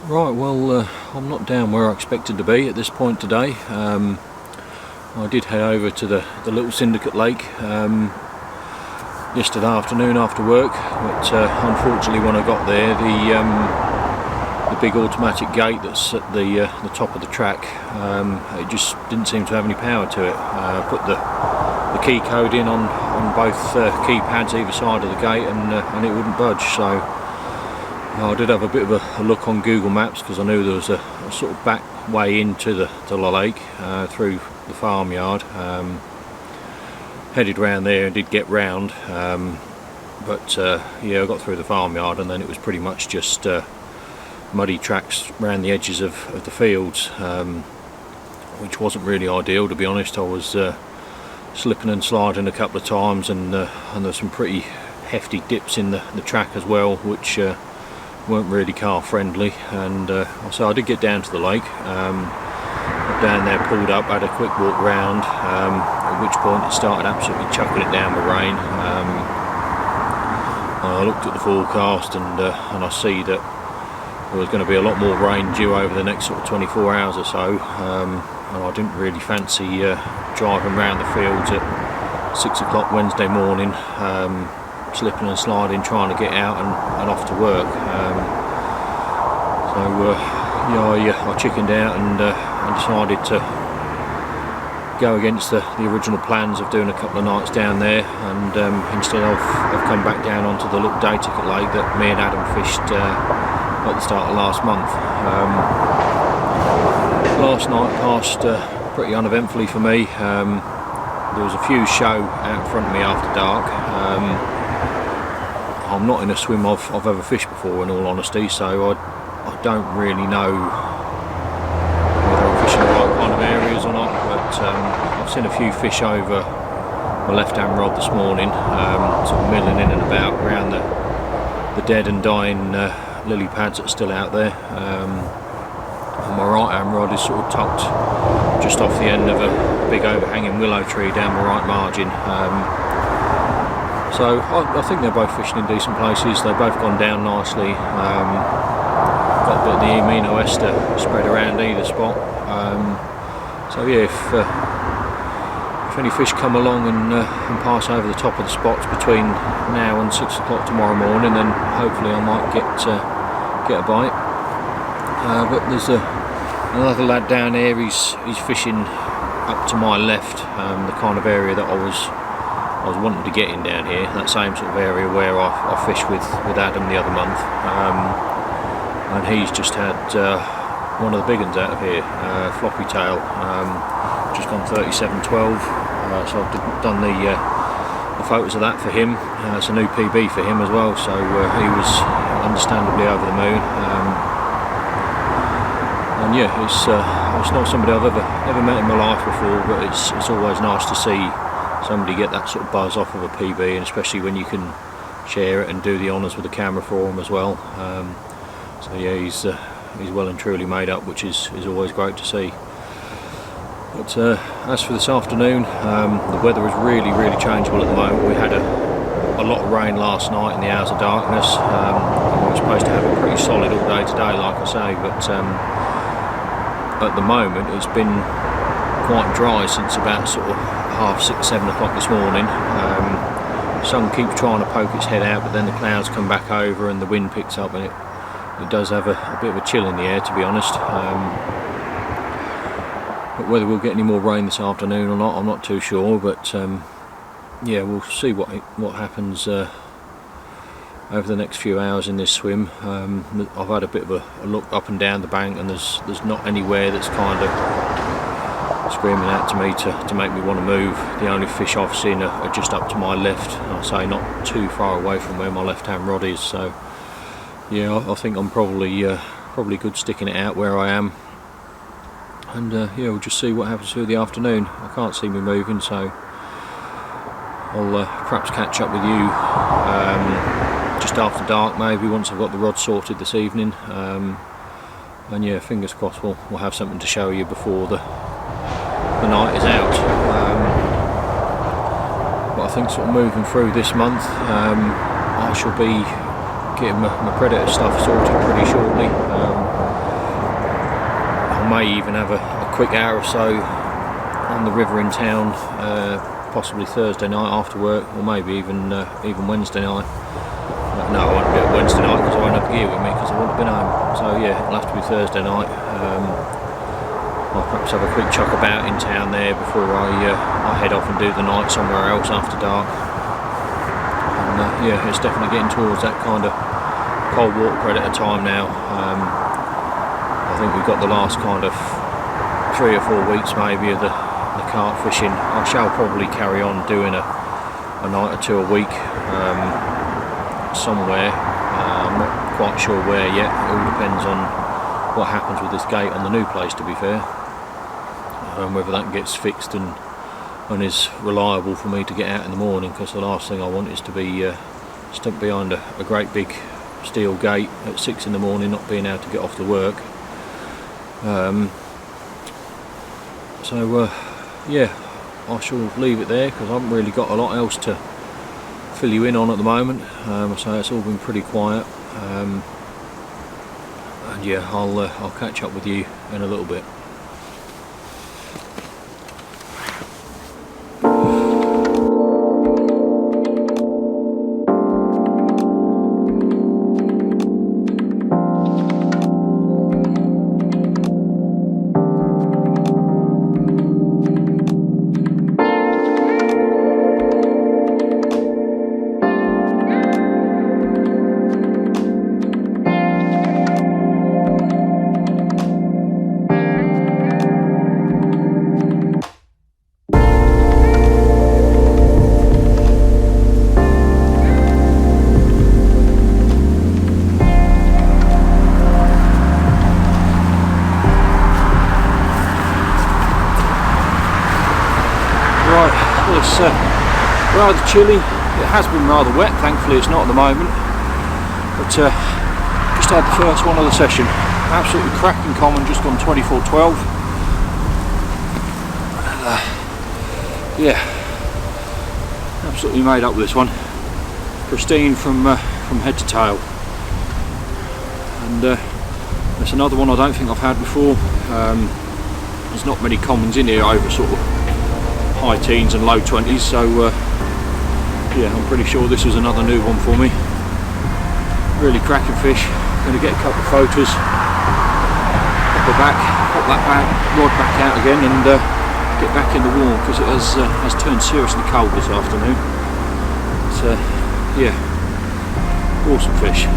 Right, well, I'm not down where I expected to be at this point today. I did head over to the little syndicate lake yesterday afternoon after work, but unfortunately when I got there, the big automatic gate that's at the top of the track, it just didn't seem to have any power to it. Put the key code in on both keypads either side of the gate, and it wouldn't budge. So I did have a bit of a look on Google Maps, because I knew there was a sort of back way into the lake through the farmyard. Headed round there and did get round, but yeah, I got through the farmyard and then it was pretty much just muddy tracks around the edges of the fields, which wasn't really ideal, to be honest. I was slipping and sliding a couple of times, and there's some pretty hefty dips in the track as well, which weren't really car friendly. And so I did get down to the lake, got down there, pulled up, had a quick walk round, at which point it started absolutely chucking it down with rain. I looked at the forecast and I see that there was going to be a lot more rain due over the next sort of 24 hours or so, and I didn't really fancy driving around the fields at 6 o'clock Wednesday morning, slipping and sliding, trying to get out and off to work. So yeah, I chickened out and decided to go against the original plans of doing a couple of nights down there, and instead I've come back down onto the little day ticket lake that me and Adam fished at the start of last month. Last night passed pretty uneventfully for me. There was a few show out in front of me after dark. I'm not in a swim I've ever fished before, in all honesty, so I don't really know whether I'm fishing the right kind of areas or not, but I've seen a few fish over my left-hand rod this morning, sort of milling in and about around the dead and dying lily pads that are still out there. And my right-hand rod is sort of tucked just off the end of a big overhanging willow tree down the right margin. So I think they're both fishing in decent places. They've both gone down nicely. Got a bit of the amino ester spread around either spot. So yeah, if any fish come along and pass over the top of the spots between now and 6 o'clock tomorrow morning, then hopefully I might get a bite. But there's another lad down here. He's fishing up to my left, the kind of area that I was wanting to get in down here, that same sort of area where I fished with Adam the other month, and he's just had one of the big ones out of here, Floppy Tail, just gone 37-12, so I've done the photos of that for him. It's a new PB for him as well, so he was understandably over the moon. And yeah, it's not somebody I've ever met in my life before, but it's always nice to see somebody get that sort of buzz off of a PB, and especially when you can share it and do the honours with the camera for him as well. So yeah, he's well and truly made up, which is always great to see. But as for this afternoon, the weather is really changeable at the moment. We had a lot of rain last night in the hours of darkness. We were supposed to have it pretty solid all day today, like I say, but at the moment it's been quite dry since about sort of 6:30, 7 o'clock this morning. Sun keeps trying to poke its head out, but then the clouds come back over and the wind picks up, and it does have a bit of a chill in the air, to be honest. But whether we'll get any more rain this afternoon or not, I'm not too sure, but yeah, we'll see what happens over the next few hours in this swim. I've had a bit of a look up and down the bank, and there's not anywhere that's kind of screaming out to me to make me want to move. The only fish I've seen are just up to my left, I'll say not too far away from where my left hand rod is. So yeah, I think I'm probably good sticking it out where I am, and yeah, we'll just see what happens through the afternoon. I can't see me moving, so I'll perhaps catch up with you just after dark, maybe, once I've got the rod sorted this evening. And yeah, fingers crossed we'll have something to show you before the night is out. But I think sort of moving through this month, I shall be getting my predator stuff sorted pretty shortly. I may even have a quick hour or so on the river in town, possibly Thursday night after work, or maybe even Wednesday night. No, I won't do it Wednesday night because I won't have gear with me because I won't have been home. So yeah, it'll have to be Thursday night. I'll perhaps have a quick chuck about in town there before I head off and do the night somewhere else after dark. And yeah, it's definitely getting towards that kind of cold water predator time now. I think we've got the last kind of 3 or 4 weeks maybe of the carp fishing. I shall probably carry on doing a night or 2 a week somewhere. I'm not quite sure where yet. It all depends on what happens with this gate on the new place, to be fair, whether that gets fixed and is reliable for me to get out in the morning, because the last thing I want is to be stuck behind a great big steel gate at 6 in the morning not being able to get off to work. Yeah, I shall leave it there because I haven't really got a lot else to fill you in on at the moment, so it's all been pretty quiet. And yeah, I'll catch up with you in a little bit. It's rather chilly. It has been rather wet, thankfully it's not at the moment, but just had the first one of the session. Absolutely cracking common, just on 24-12. Yeah, absolutely made up with this one. Pristine from head to tail. And there's another one I don't think I've had before. There's not many commons in here over sort of high teens and low 20s, so yeah, I'm pretty sure this was another new one for me. Really cracking fish. Going to get a couple of photos, pop that rod back out again, and get back in the warm because it has turned seriously cold this afternoon. But yeah, awesome fish.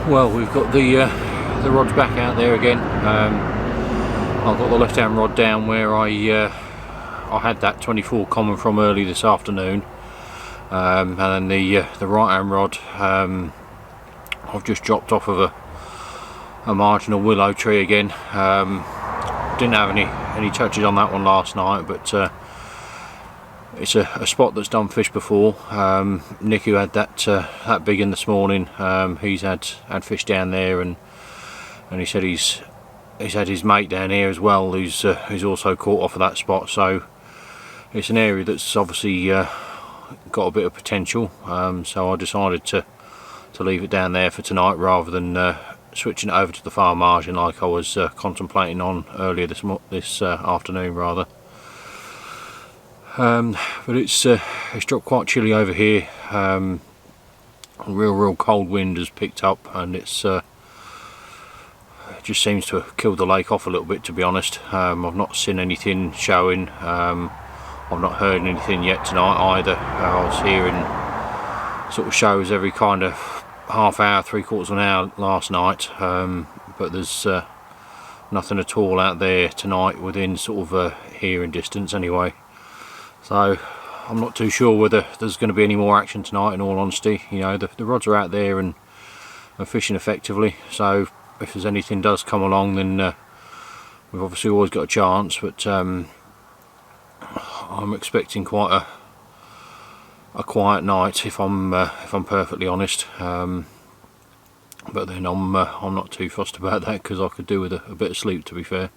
Well, we've got the rods back out there again. I've got the left hand rod down where I had that 24 common from early this afternoon, and then the right hand rod I've just dropped off of a marginal willow tree again. Didn't have any touches on that one last night, but it's a spot that's done fish before. Nick, who had that big in this morning, he's had fish down there, and he said he's had his mate down here as well who's also caught off of that spot. So it's an area that's obviously got a bit of potential, so I decided to leave it down there for tonight rather than switching it over to the far margin like I was contemplating on earlier this afternoon rather. But it's dropped quite chilly over here. A real cold wind has picked up, and it just seems to have killed the lake off a little bit, to be honest. I've not seen anything showing. I've not heard anything yet tonight either. I was hearing sort of shows every kind of half hour, 3/4 of an hour last night, but there's nothing at all out there tonight within sort of hearing distance anyway. So I'm not too sure whether there's going to be any more action tonight, in all honesty. You know, the rods are out there and fishing effectively, so if there's anything does come along, then we've obviously always got a chance, but I'm expecting quite a quiet night, if I'm perfectly honest. But then I'm not too fussed about that, because I could do with a bit of sleep, to be fair.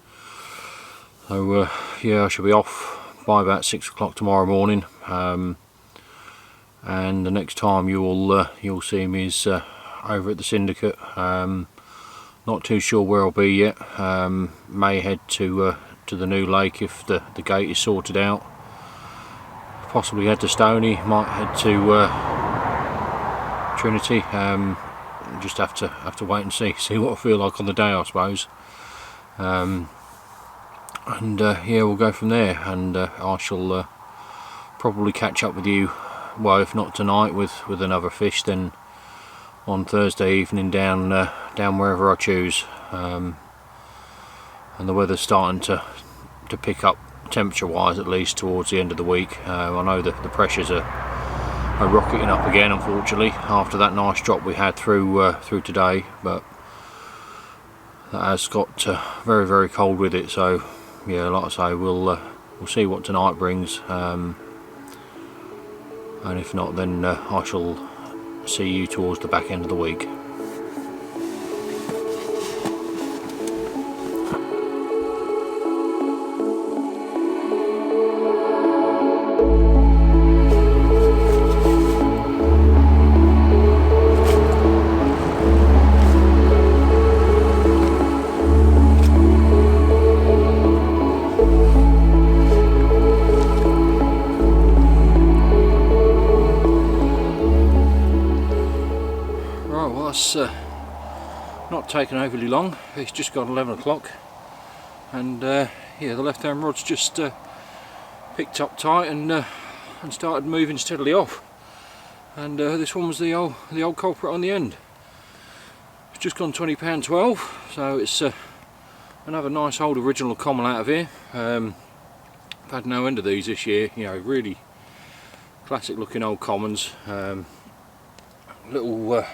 So yeah, I should be off by about 6 o'clock tomorrow morning, and the next time you'll see me is over at the Syndicate. Not too sure where I'll be yet. May head to the new lake if the gate is sorted out. Possibly head to Stony. Might head to Trinity. Just have to wait and see what I feel like on the day, I suppose. And yeah, we'll go from there. And I shall probably catch up with you. Well, if not tonight with another fish, then on Thursday evening down wherever I choose. And the weather's starting to pick up, temperature wise at least, towards the end of the week. I know that the pressures are rocketing up again, unfortunately, after that nice drop we had through today, but that has got very cold with it. So yeah, like I say, we'll see what tonight brings, and if not, then I shall see you towards the back end of the week. Not taken overly long. It's just got 11 o'clock, and yeah, the left hand rod's just picked up tight and started moving steadily off. And this one was the old culprit on the end. It's just gone £20.12, so it's another nice old original common out of here. I've had no end of these this year. You know, really classic looking old commons. Little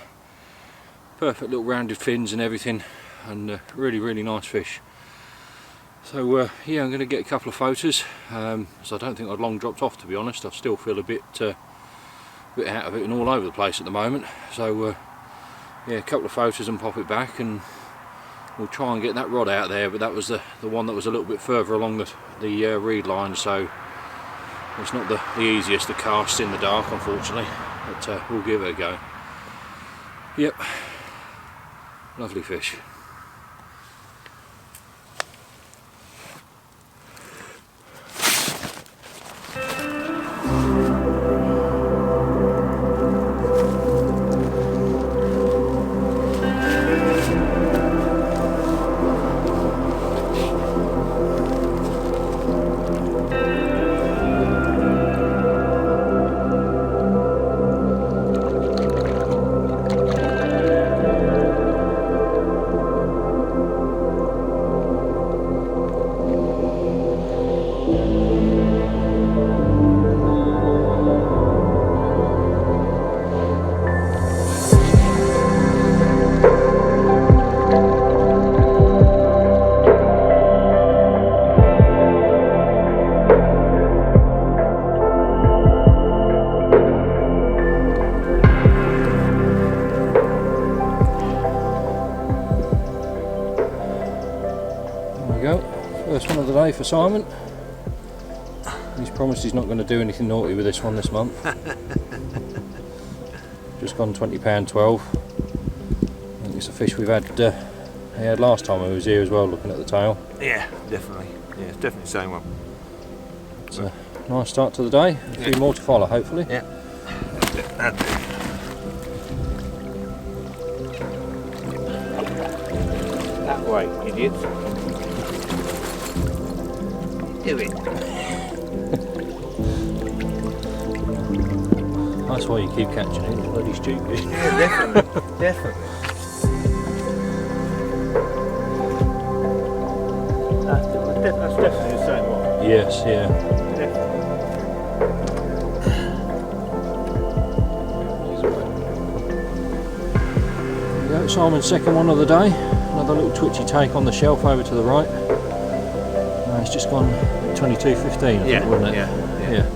perfect little rounded fins and everything, and really nice fish. So yeah, I'm going to get a couple of photos, so I don't think I'd long dropped off, to be honest. I still feel a bit out of it and all over the place at the moment. So yeah, a couple of photos and pop it back, and we'll try and get that rod out there. But that was the one that was a little bit further along the reed line, so it's not the easiest to cast in the dark, unfortunately, but we'll give it a go. Yep, lovely fish. First one of the day for Simon. He's promised he's not going to do anything naughty with this one this month. Just gone £20.12. I think it's a fish he had last time he was here as well, looking at the tail. Yeah, definitely. Yeah, it's definitely the same one. So, Nice start to the day. A few more to follow, hopefully. Yeah. That'd do. That way, idiot. Do it. That's why you keep catching it. It's bloody stupid. Yeah, definitely. Definitely. That's definitely the same one. Yes, yeah. There we go, Simon's second one of the day. Another little twitchy take on the shelf over to the right. It's just gone 22.15, I think, wasn't it? Yeah.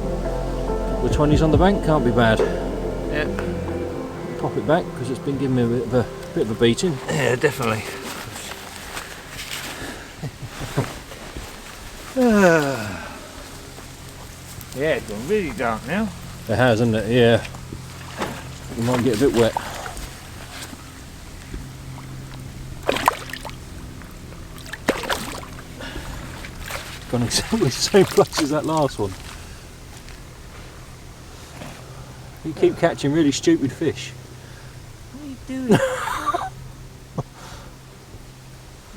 The 20s on the bank can't be bad. Yeah. Pop it back because it's been giving me a bit of a beating. Yeah, definitely. Yeah, it's gone really dark now. It has, hasn't it? Yeah. You might get a bit wet. Gone exactly the same place as that last one. You keep catching really stupid fish. What are you doing?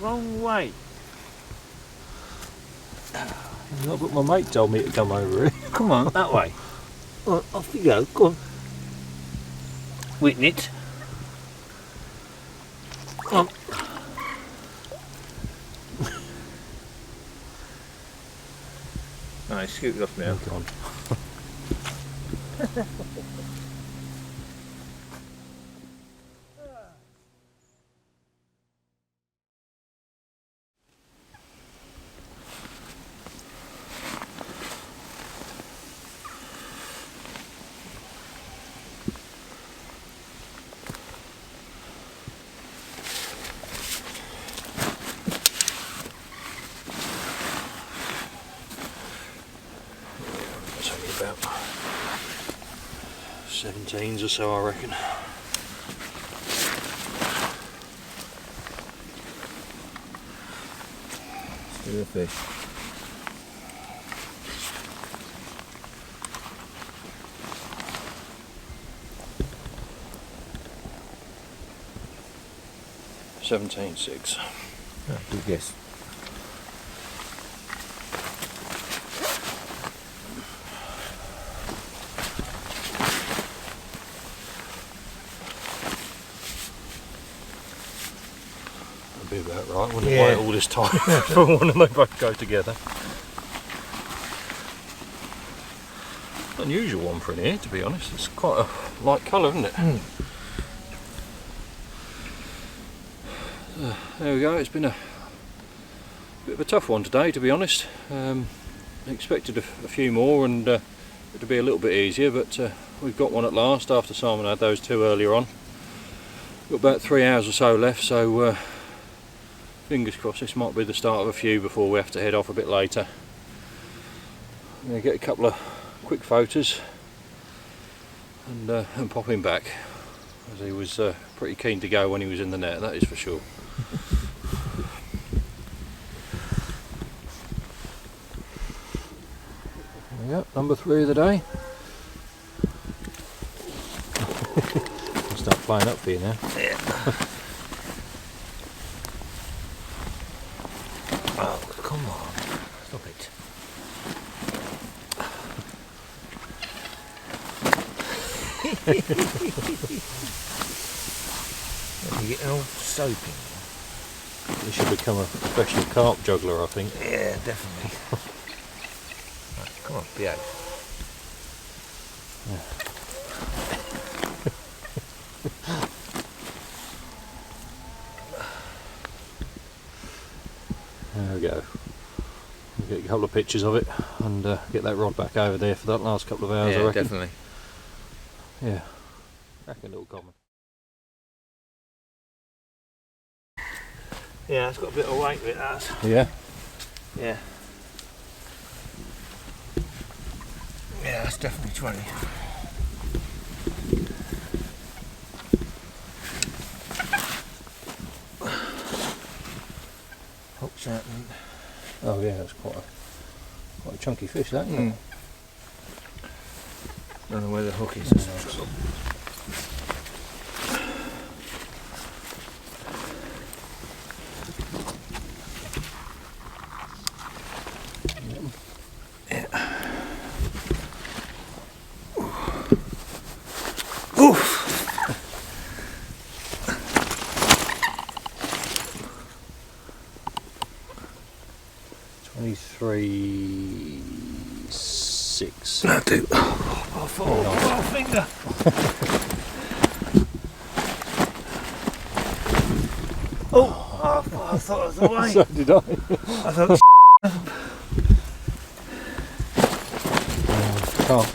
Wrong way. No, but my mate told me to come over here. Come on, that way. Well, off you go. Go on. Witness it. Come on. No, it's scooted off now. Come on. It's only about 17s or so, I reckon. Still a fish. $17.6. Oh, good guess. That'd be about right, wouldn't it? Yeah. Wait all this time for one and they both go together. Unusual one for in here, to be honest. It's quite a light colour, isn't it? Mm. There we go. It's been a bit of a tough one today, to be honest. Expected a few more and it to be a little bit easier, but we've got one at last after Simon had those two earlier on. Got about 3 hours or so left, so fingers crossed this might be the start of a few before we have to head off a bit later. I'm going to get a couple of quick photos and pop him back, as he was pretty keen to go when he was in the net, that is for sure. There we go, number 3 of the day. I'll start playing up for you now. Yeah. Oh, come on. Stop it. You get all soapy. You should become a professional carp juggler, I think. Yeah, definitely. Right, come on, behave. There we go. We'll get a couple of pictures of it and get that rod back over there for that last couple of hours, I Yeah, reckon. definitely. Yeah. Cracking little comment. Yeah, it's got a bit of weight with that. Yeah. Yeah. Yeah, that's definitely 20. Hook's out. Oh yeah, that's quite a chunky fish, that, isn't it? Don't know where the hook is. Oof. 23.6. That'll do. Oh, finger. I thought I was away. So did I. I thought.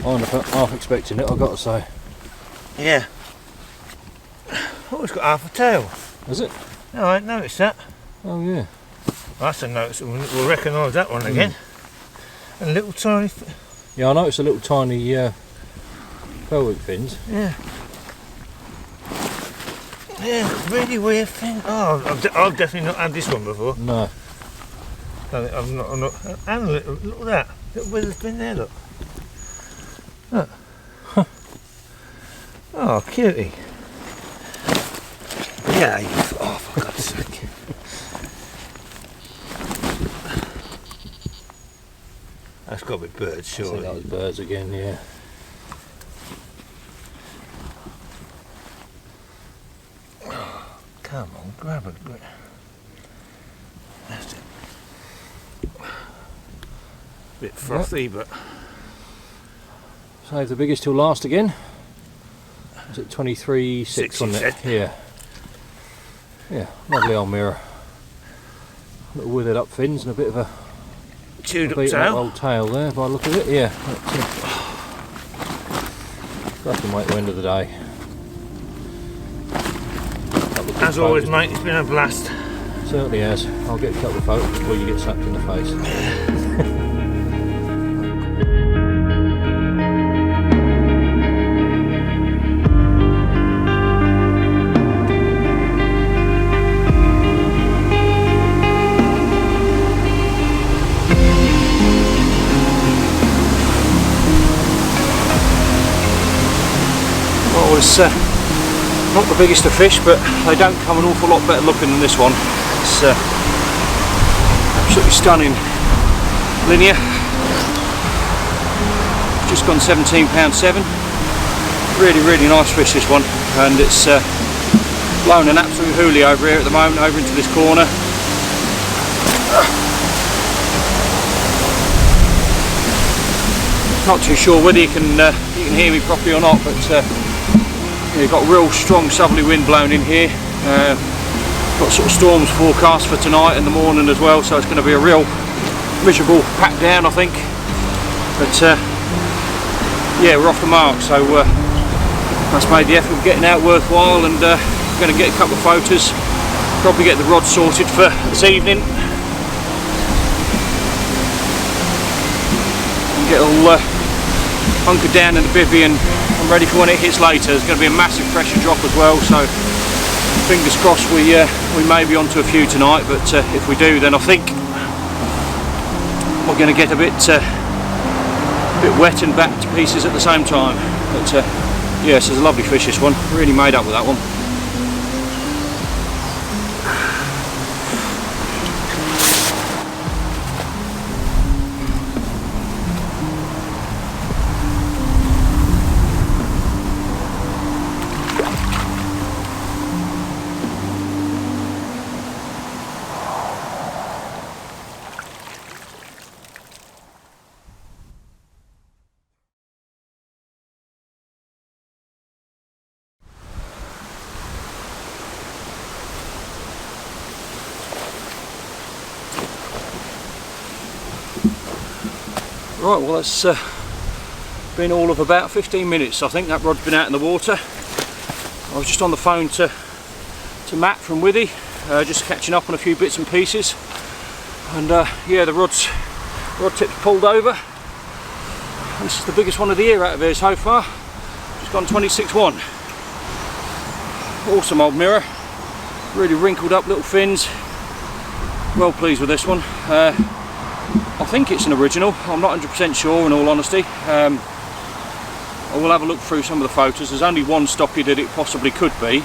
I'm half expecting it, I've got to say. Yeah. Oh, it's got half a tail. Is it? No, I ain't noticed that. Oh yeah. That's a notice. We'll recognise that one again. And little tiny. Yeah, I noticed a little tiny pelvic fins. Yeah. Yeah, really weird thing. Oh, I've definitely not had this one before. No. I'm not. And look at that. Look where there's been there. Look. Look. Oh, cutie. Yeah. Oh, for God's sake. That's got to be birds, I surely. think that was birds again, yeah. Come on, grab it. That's it. Bit frothy, but Save the biggest till last again. Is it 23.6 6 on you it? said. Yeah. Yeah, lovely old mirror. Little withered up fins and a bit of a chewed up beaten up tail. old tail there by the look of it, yeah. That's the weight at the end of the day. As always, mate, it's been a blast. Certainly has. I'll get a couple of photos before you get slapped in the face. Well, it's not the biggest of fish, but they don't come an awful lot better looking than this one. It's absolutely stunning linear. Just gone £17.7. Really nice fish, this one, and it's blowing an absolute hoolie over here at the moment, over into this corner. Not too sure whether you can hear me properly or not, but you've got real strong southerly wind blowing in here. Got sort of storms forecast for tonight and the morning as well, so it's going to be a real miserable pack down, I think. But yeah, we're off the mark, so that's made the effort of getting out worthwhile, and we're going to get a couple of photos, probably get the rod sorted for this evening, and get all hunkered down in the bivvy and ready for when it hits later. There's going to be a massive pressure drop as well, so fingers crossed we may be onto a few tonight, but if we do, then I think we're going to get a bit wet and back to pieces at the same time. But yes, it's a lovely fish, this one. Really made up with that one. Right, well, it's been all of about 15 minutes, I think. That rod's been out in the water. I was just on the phone to Matt from Withy, just catching up on a few bits and pieces, and yeah, the rod tip's pulled over. This is the biggest one of the year out of here so far. Just gone 26.1. Awesome old mirror, really wrinkled up little fins. Well pleased with this one. I think it's an original. I'm not 100% sure, in all honesty. I will have a look through some of the photos. There's only one stocky that it possibly could be,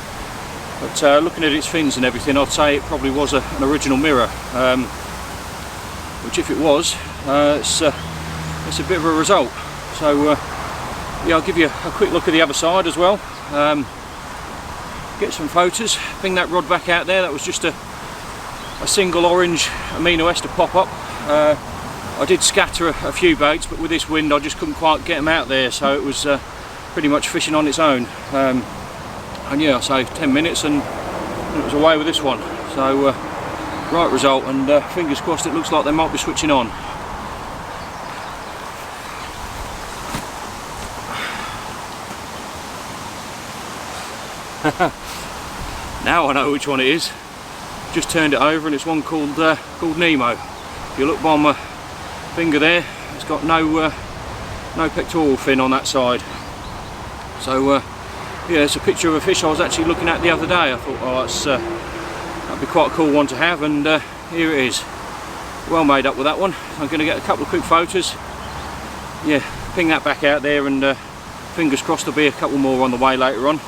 but looking at its fins and everything, I'd say it probably was an original mirror, which if it was, it's a bit of a result. So yeah, I'll give you a quick look at the other side as well, get some photos, bring that rod back out there. That was just a single orange amino ester pop-up. I did scatter a few baits, but with this wind I just couldn't quite get them out there, so it was pretty much fishing on its own. And yeah, I say 10 minutes and it was away with this one. So right result, and fingers crossed it looks like they might be switching on. Now I know which one it is. Just turned it over and it's one called Nemo. If you look by my finger there, it's got no pectoral fin on that side. So yeah, it's a picture of a fish I was actually looking at the other day. I thought, oh, that'd be quite a cool one to have, and here it is. Well made up with that one. I'm going to get a couple of quick photos. Yeah, ping that back out there, and fingers crossed there'll be a couple more on the way later on.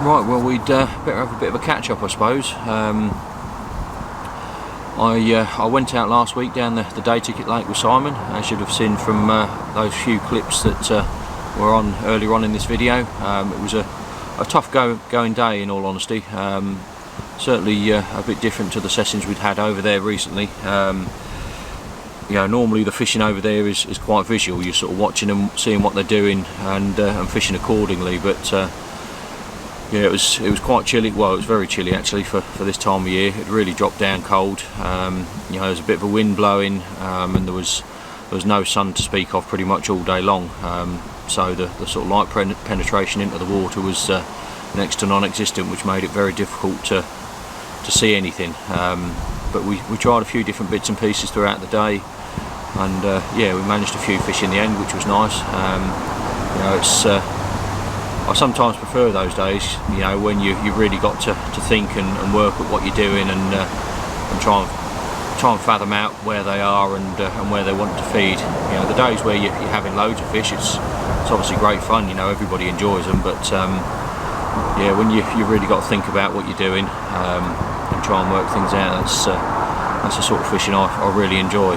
Right, well, we'd better have a bit of a catch-up, I suppose. I went out last week down the day ticket lake with Simon, as you'd have seen from those few clips that were on earlier on in this video. It was a tough going day, in all honesty. Certainly a bit different to the sessions we'd had over there recently. You know, normally the fishing over there is quite visual. You're sort of watching them, seeing what they're doing, and fishing accordingly. But yeah, it was quite chilly. Well, it was very chilly actually for this time of year. It really dropped down cold. You know, there was a bit of a wind blowing, and there was no sun to speak of pretty much all day long. So the sort of light penetration into the water was next to non-existent, which made it very difficult to see anything. But we tried a few different bits and pieces throughout the day, and yeah, we managed a few fish in the end, which was nice. You know, it's I sometimes prefer those days, you know, when you've really got to think and work at what you're doing, and try and fathom out where they are and where they want to feed. You know, the days where you're having loads of fish, it's obviously great fun. You know, everybody enjoys them, but yeah, when you've really got to think about what you're doing and try and work things out, that's the sort of fishing I really enjoy.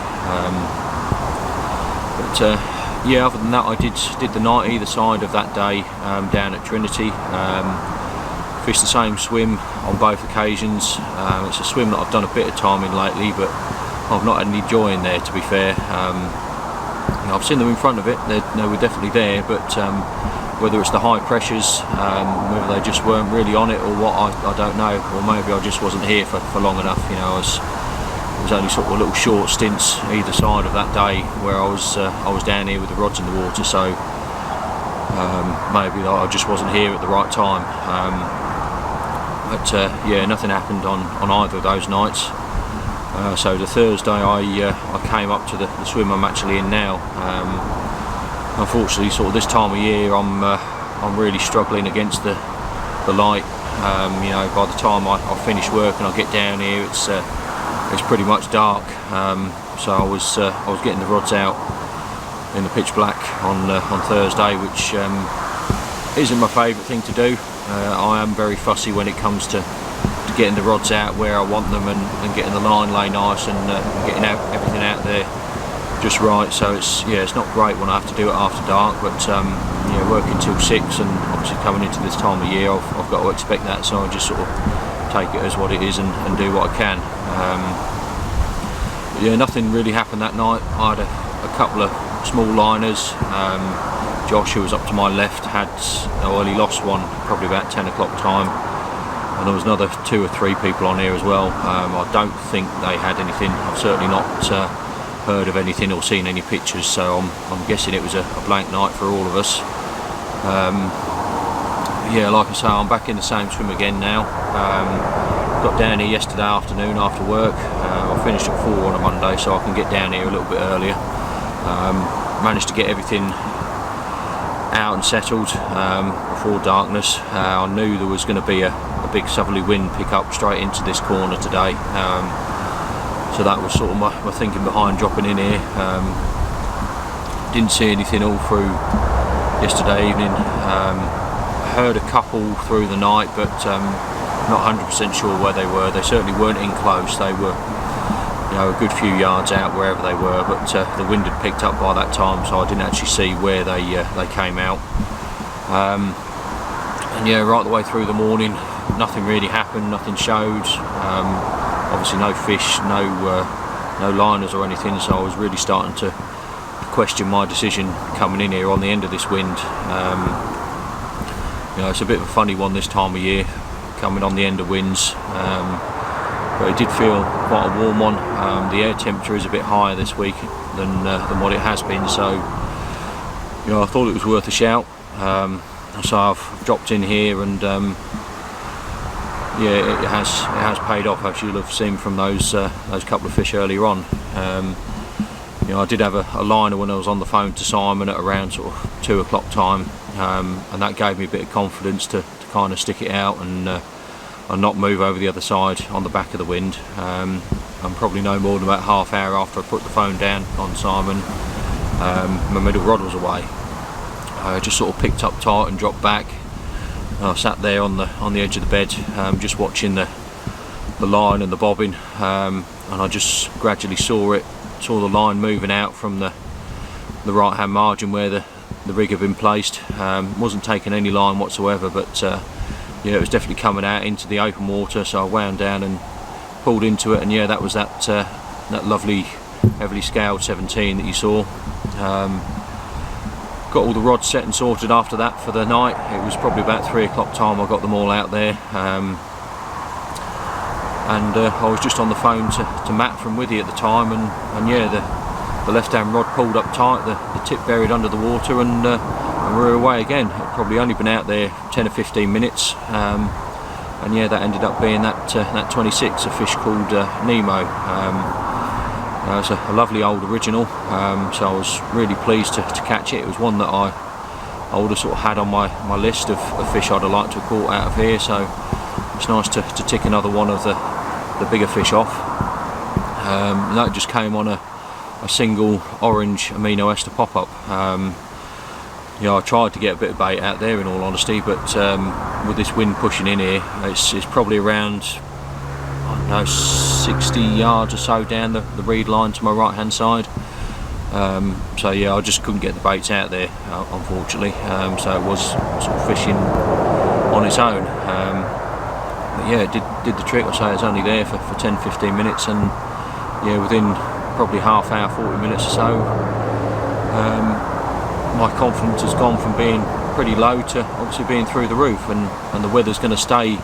Yeah, other than that, I did the night either side of that day down at Trinity. Fished the same swim on both occasions. It's a swim that I've done a bit of time in lately, but I've not had any joy in there, to be fair. You know, I've seen them in front of it, they were definitely there, but whether it's the high pressures, whether they just weren't really on it or what, I don't know. Or maybe I just wasn't here for long enough. You know, it was only sort of little short stints either side of that day where I was down here with the rods in the water, so maybe I just wasn't here at the right time. But yeah, nothing happened on either of those nights. So the Thursday I came up to the swim I'm actually in now. Unfortunately, sort of this time of year, I'm really struggling against the light. You know, by the time I finish work and I get down here, it's pretty much dark. So I was getting the rods out in the pitch black on Thursday, which isn't my favourite thing to do. I am very fussy when it comes to getting the rods out where I want them, and getting the line lay nice, and getting everything out there just right. So it's not great when I have to do it after dark, but yeah, working till 6 and obviously coming into this time of year, I've got to expect that, so I just sort of take it as what it is and do what I can. Yeah, nothing really happened that night. I had a couple of small liners. Josh, who was up to my left, he lost one probably about 10 o'clock time, and there was another 2 or 3 people on here as well. I don't think they had anything. I've certainly not heard of anything or seen any pictures, so I'm guessing it was a blank night for all of us. Yeah, like I say, I'm back in the same swim again now. Got down here yesterday afternoon after work. I finished at 4 on a Monday, so I can get down here a little bit earlier. Managed to get everything out and settled before darkness. I knew there was going to be a big southerly wind pick up straight into this corner today, so that was sort of my thinking behind dropping in here. Didn't see anything all through yesterday evening. I heard a couple through the night, but not 100% sure where they were. They certainly weren't in close. They were, you know, a good few yards out wherever they were, but the wind had picked up by that time, so I didn't actually see where they came out. And yeah, right the way through the morning, nothing really happened, nothing showed. Obviously no fish, no liners or anything, so I was really starting to question my decision coming in here on the end of this wind. You know, it's a bit of a funny one this time of year, coming on the end of winds, but it did feel quite a warm one. The air temperature is a bit higher this week than what it has been, so you know, I thought it was worth a shout. So I've dropped in here, and yeah, it has paid off, as you'll have seen from those couple of fish earlier on. You know, I did have a liner when I was on the phone to Simon at around sort of 2 o'clock time, and that gave me a bit of confidence to kind of stick it out and not move over the other side on the back of the wind. I'm probably no more than about half hour after I put the phone down on Simon, my middle rod was away. I just sort of picked up tight and dropped back. I sat there on the edge of the bed, just watching the line and the bobbing, and I just gradually saw the line moving out from the right hand margin where the rig had been placed. Wasn't taking any line whatsoever, but yeah, it was definitely coming out into the open water, so I wound down and pulled into it, and yeah, that was that lovely heavily scaled 17 that you saw. Got all the rods set and sorted after that for the night. It was probably about 3 o'clock time I got them all out there, and I was just on the phone to Matt from Withy at the time, and yeah, the left hand rod pulled up tight, the tip buried under the water, and we were away again. I'd probably only been out there 10 or 15 minutes, and yeah, that ended up being that 26, a fish called Nemo. It's a lovely old original, so I was really pleased to catch it. It was one that I would have sort of had on my list of fish I'd have liked to have caught out of here, so it's nice to tick another one of the bigger fish off. And that just came on a single orange amino ester pop-up. You know, I tried to get a bit of bait out there, in all honesty, but with this wind pushing in here, it's probably around, I don't know, 60 yards or so down the reed line to my right hand side. So yeah, I just couldn't get the baits out there, unfortunately, so it was sort of fishing on its own. But yeah, it did the trick. I say it's only there for 10-15 minutes, and yeah, within probably half hour, 40 minutes or so, my confidence has gone from being pretty low to obviously being through the roof, and the weather's going to stay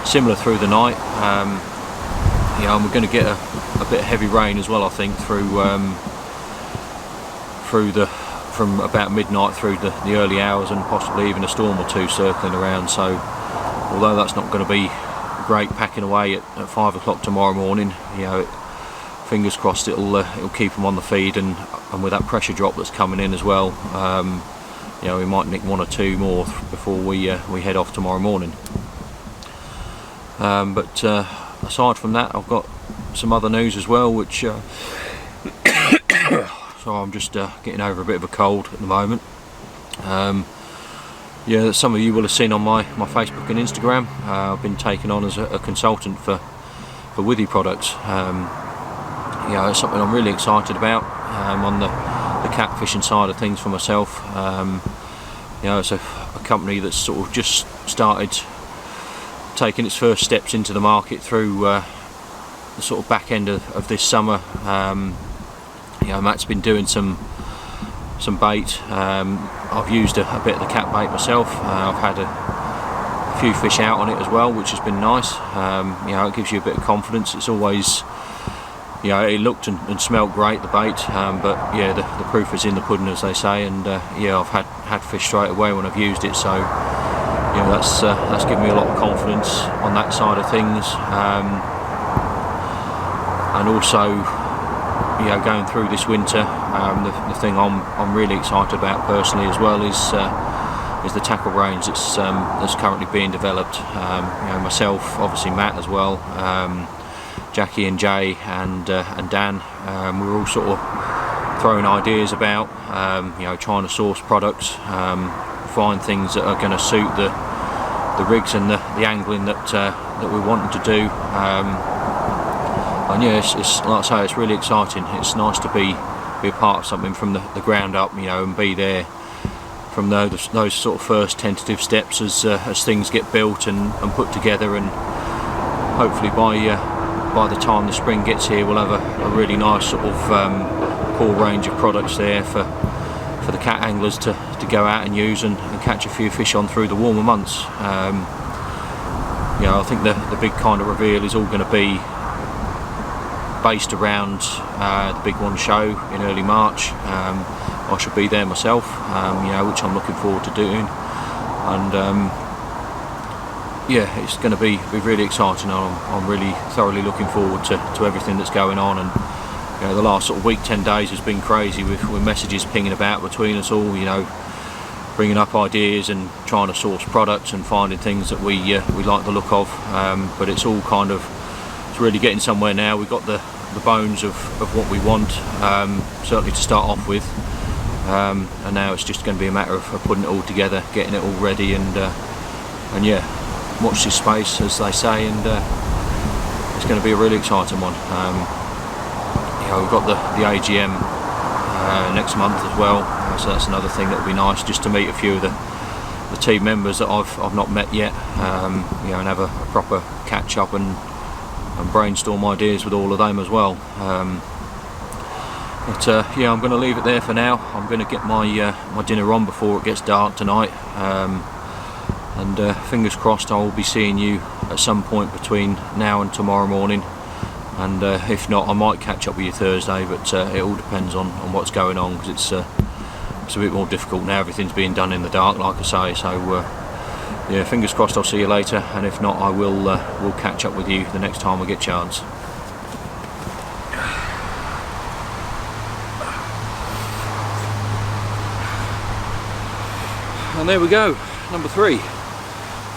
similar through the night. Yeah, and we're going to get a bit of heavy rain as well, I think, from about midnight through the early hours, and possibly even a storm or two circling around. So although that's not going to be great packing away at 5 o'clock tomorrow morning, you know, fingers crossed it'll keep them on the feed, and with that pressure drop that's coming in as well, you know, we might nick 1 or 2 more before we head off tomorrow morning. But aside from that, I've got some other news as well, which so I'm just getting over a bit of a cold at the moment. Yeah, some of you will have seen on my Facebook and Instagram, I've been taken on as a consultant for Withy products. You know, it's something I'm really excited about, on the catfishing side of things for myself. You know, it's a company that's sort of just started taking its first steps into the market through the sort of back end of this summer. You know, Matt's been doing some bait. I've used a bit of the cat bait myself. I've had a few fish out on it as well, which has been nice. You know, it gives you a bit of confidence. It's always, you know, it looked and smelled great, the bait, but yeah, the proof is in the pudding, as they say, and yeah, I've had fish straight away when I've used it, so you know, that's given me a lot of confidence on that side of things. And also, you know, going through this winter, the thing I'm really excited about personally as well is the tackle range that's currently being developed. You know, myself, obviously Matt as well, Jackie and Jay and Dan, we're all sort of throwing ideas about, you know, trying to source products, find things that are going to suit the rigs and the angling that we wanted to do. And yeah, it's like I say, it's really exciting. It's nice to be a part of something from the ground up, you know, and be there from those sort of first tentative steps as things get built and put together, and hopefully by the time the spring gets here, we'll have a really nice sort of core range of products there for the cat anglers to go out and use and catch a few fish on through the warmer months. You know, I think the big kind of reveal is all going to be based around the Big One show in early March. I should be there myself, you know, which I'm looking forward to doing, and yeah, it's going to be really exciting. I'm really thoroughly looking forward to everything that's going on, and you know, the last sort of week, 10 days has been crazy with messages pinging about between us all, you know, bringing up ideas and trying to source products and finding things that we like the look of, but it's all kind of, it's really getting somewhere now. We've got the bones of what we want, certainly to start off with, and now it's just going to be a matter of putting it all together, getting it all ready, and yeah, watch this space, as they say, and it's going to be a really exciting one. You know, we've got the AGM next month as well, so that's another thing that would be nice, just to meet a few of the team members that I've not met yet, you know, and have a proper catch up and brainstorm ideas with all of them as well. But yeah, I'm going to leave it there for now. I'm going to get my dinner on before it gets dark tonight, and fingers crossed I will be seeing you at some point between now and tomorrow morning, and if not, I might catch up with you Thursday, but it all depends on what's going on, because it's a bit more difficult now. Everything's being done in the dark, like I say, so yeah, fingers crossed I'll see you later, and if not, I will catch up with you the next time we get a chance. And there we go, number 3.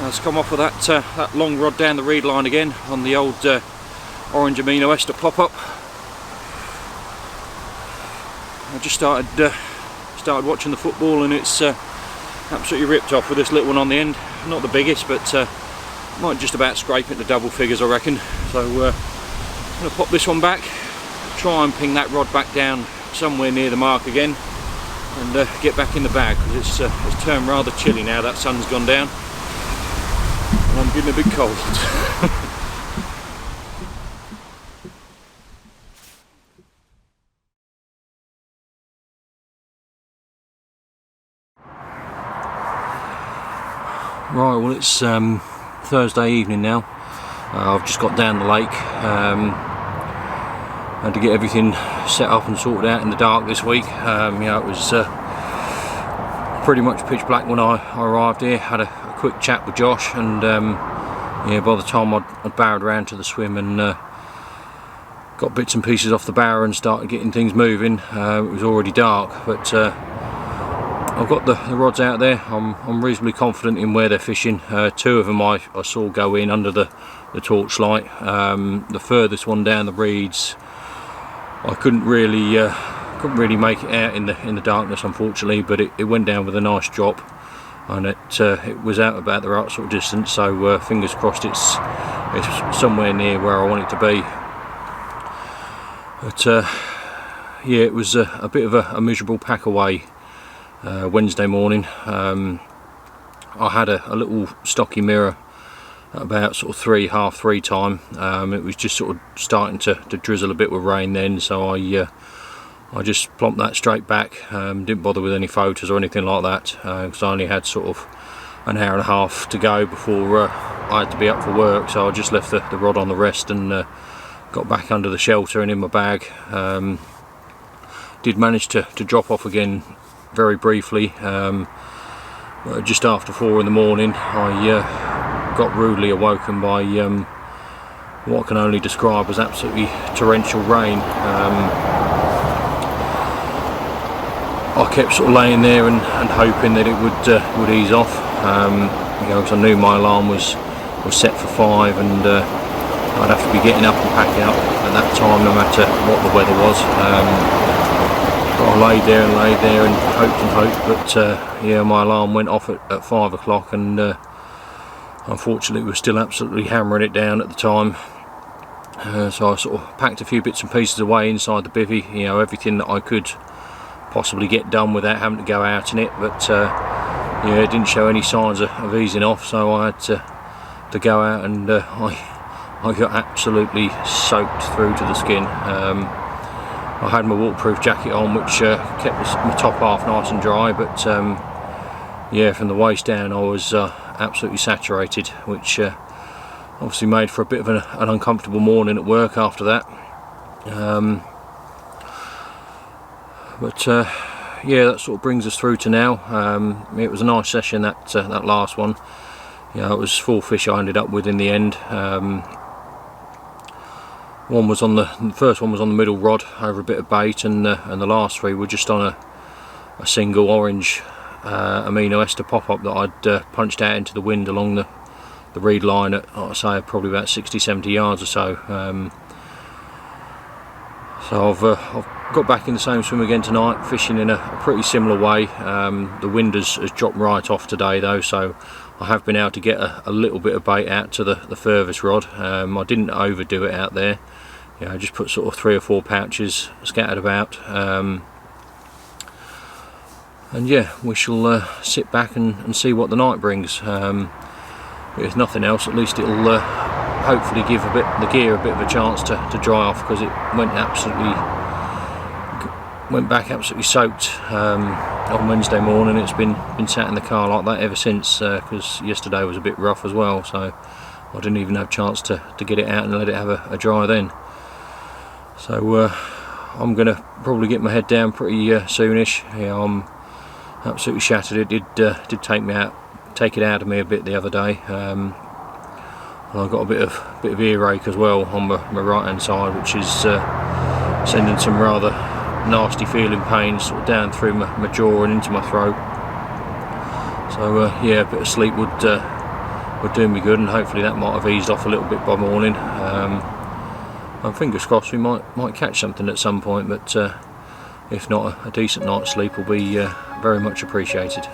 Let's come off of that long rod down the reed line again on the old orange amino ester pop-up. I just started watching the football, and it's absolutely ripped off with this little one on the end. Not the biggest, but might just about scrape into double figures, I reckon. So I'm going to pop this one back, try and ping that rod back down somewhere near the mark again, and get back in the bag, because it's turned rather chilly now that sun's gone down, and I'm getting a bit cold. Right, well, it's Thursday evening now. I've just got down the lake. Had to get everything set up and sorted out in the dark this week. You know, it was pretty much pitch black when I arrived here. Had a quick chat with Josh, and yeah, by the time I'd barrowed around to the swim and got bits and pieces off the barrow and started getting things moving, it was already dark. But I've got the rods out there. I'm reasonably confident in where they're fishing. 2 of them I saw go in under the torchlight. The furthest one down the reeds, I couldn't really make it out in the darkness, unfortunately, but it went down with a nice drop, and it was out about the right sort of distance. So fingers crossed it's somewhere near where I want it to be. But yeah, it was a bit of a miserable pack away Wednesday morning. I had a little stocky mirror at about sort of half three time. It was just sort of starting to drizzle a bit with rain then, so I just plonked that straight back. Didn't bother with any photos or anything like that, because I only had sort of an hour and a half to go before I had to be up for work, so I just left the rod on the rest and got back under the shelter and in my bag. Did manage to drop off again very briefly. Just after 4 in the morning I got rudely awoken by what I can only describe as absolutely torrential rain. I kept sort of laying there and hoping that it would ease off, you know, because I knew my alarm was set for 5, and I'd have to be getting up and packing up at that time no matter what the weather was. But I laid there and hoped, but yeah, my alarm went off at 5 o'clock, and unfortunately we were still absolutely hammering it down at the time. So I sort of packed a few bits and pieces away inside the bivvy, you know, everything that I could possibly get done without having to go out in it, but yeah, it didn't show any signs of easing off, so I had to go out, and I got absolutely soaked through to the skin. I had my waterproof jacket on, which kept my top half nice and dry, but yeah, from the waist down I was absolutely saturated, which obviously made for a bit of an uncomfortable morning at work after that. But yeah, that sort of brings us through to now. It was a nice session, that last one. You know, it was 4 fish I ended up with in the end. The first one was on the middle rod over a bit of bait, and the last 3 were just on a single orange amino ester pop-up that I'd punched out into the wind along the reed line at, I'd say, probably about 60-70 yards or so. So I've got back in the same swim again tonight, fishing in a pretty similar way. The wind has dropped right off today though, so I have been able to get a little bit of bait out to the furthest rod. I didn't overdo it out there. You know, I just put sort of 3 or 4 pouches scattered about. And yeah, we shall sit back and see what the night brings. If nothing else, at least it'll hopefully give the gear a bit of a chance to dry off, because it went back absolutely soaked on Wednesday morning. It's been sat in the car like that ever since, because yesterday was a bit rough as well, so I didn't even have a chance to get it out and let it have a dry then. So I'm gonna probably get my head down pretty soonish. Yeah, I'm absolutely shattered. It did take it out of me a bit the other day. I got a bit of earache as well on my right hand side, which is sending some rather nasty feeling pains sort of down through my jaw and into my throat. So yeah, a bit of sleep would do me good, and hopefully that might have eased off a little bit by morning. And fingers crossed we might catch something at some point, but if not, a decent night's sleep will be very much appreciated.